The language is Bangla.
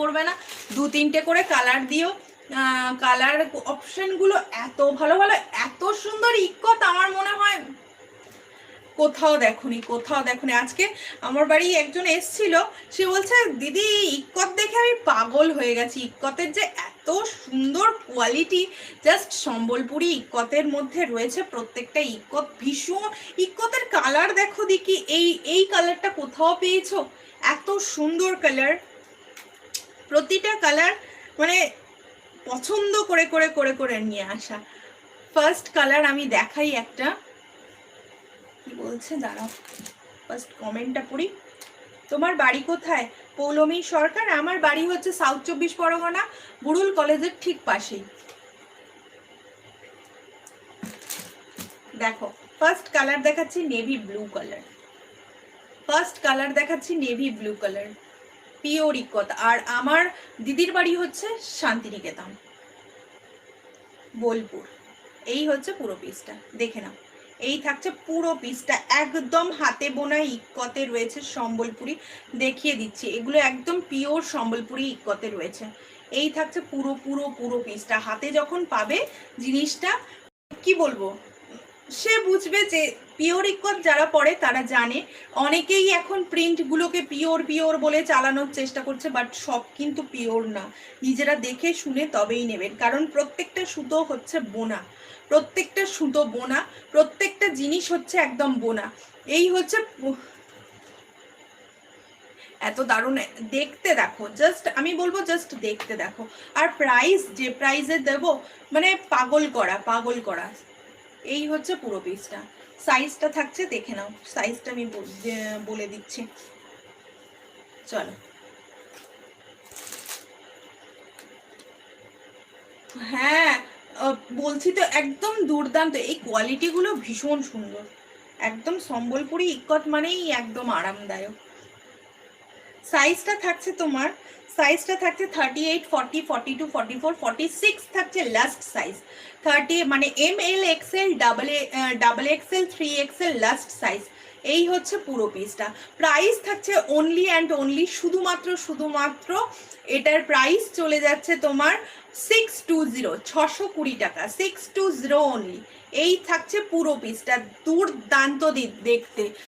করবে না, 2-3টে করে কালার দিও। কালার অপশনগুলো এত ভালো ভালো, এত সুন্দর ইক্কত আমার মনে হয় কোথাও দেখুনি, কোথাও দেখুনি। আজকে আমার বাড়ি একজন এসছিল, সে বলছে দিদি ইক্কত দেখে আমি পাগল হয়ে গেছি, ইক্কতের যে এত সুন্দর কোয়ালিটি। জাস্ট সম্বলপুরি ইক্কতের মধ্যে রয়েছে প্রত্যেকটা ইক্কত ভীষণ। ইক্কতের কালার দেখো দেখি, এই কালারটা কোথাও পেয়েছো? এত সুন্দর কালার, প্রতিটা কালার মানে পছন্দ করে করে করে করে নিয়ে আসা। ফার্স্ট কালার আমি দেখাই একটা, কি বলছে দাঁড়াও, ফার্স্ট কমেন্টটা পড়ি। তোমার বাড়ি কোথায়? পৌলমী সরকার। আমার বাড়ি হচ্ছে সাউথ 24 পরগনা, বুড়ুল কলেজের ঠিক পাশেই। দেখো ফার্স্ট কালার দেখাচ্ছি navy blue colour, first colour দেখাচ্ছি navy blue colour, pure ikat. আর আমার দিদির বাড়ি হচ্ছে শান্তিনিকেতন, বোলপুর। এই হচ্ছে পুরো পিসটা, দেখে নাও। এই থাকছে পুরো পিসটা, একদম হাতে বোনা ইক্কতে রয়েছে সম্বলপুরি। দেখিয়ে দিচ্ছি, এগুলো একদম পিওর সম্বলপুরি ইক্কতে রয়েছে। এই থাকছে পুরো পুরো পুরো পিসটা। হাতে যখন পাবে জিনিসটা, কি বলবো, সে বুঝবে যে পিওর ইক্কত যারা পড়ে তারা জানে। অনেকেই এখন প্রিন্টগুলোকে পিওর পিওর বলে চালানোর চেষ্টা করছে, বাট সব কিন্তু পিওর না। নিজেরা দেখে শুনে তবেই নেবেন, কারণ প্রত্যেকটা সুতো হচ্ছে বোনা, প্রত্যেকটা সুতো বোনা, প্রত্যেকটা জিনিস হচ্ছে একদম বোনা। এই হচ্ছে এত দারুণ দেখতে, দেখো জাস্ট আমি বলবো জাস্ট দেখতে দেখো। আর প্রাইস যে প্রাইসে দেবো, মানে পাগল করা পাগল করা। এই হচ্ছে পুরো পিসটা। সাইজটা থাকছে দেখে নাও, সাইজটা আমি বলে দিচ্ছি, চলো। হ্যাঁ বলছি তো, একদম দুর্দান্ত, এই কোয়ালিটিগুলো ভীষণ সুন্দর। একদম সম্বলপুরি ইক্কত মানেই একদম আরামদায়ক। সাইজটা থাকছে তোমার, সাইজটা থাকছে 38, 40, 42, 44, 46 থাকছে লাস্ট সাইজ। 30 মানে ML XL double XL 3XL last size. এই হচ্ছে পুরো পিসটা। প্রাইস থাকছে অনলি অ্যান্ড অনলি, শুধুমাত্র এটার প্রাইস চলে যাচ্ছে তোমার 620, 620 টাকা, 620 অনলি। এই থাকছে পুরো পিসটা, দুর্দান্ত দেখতে।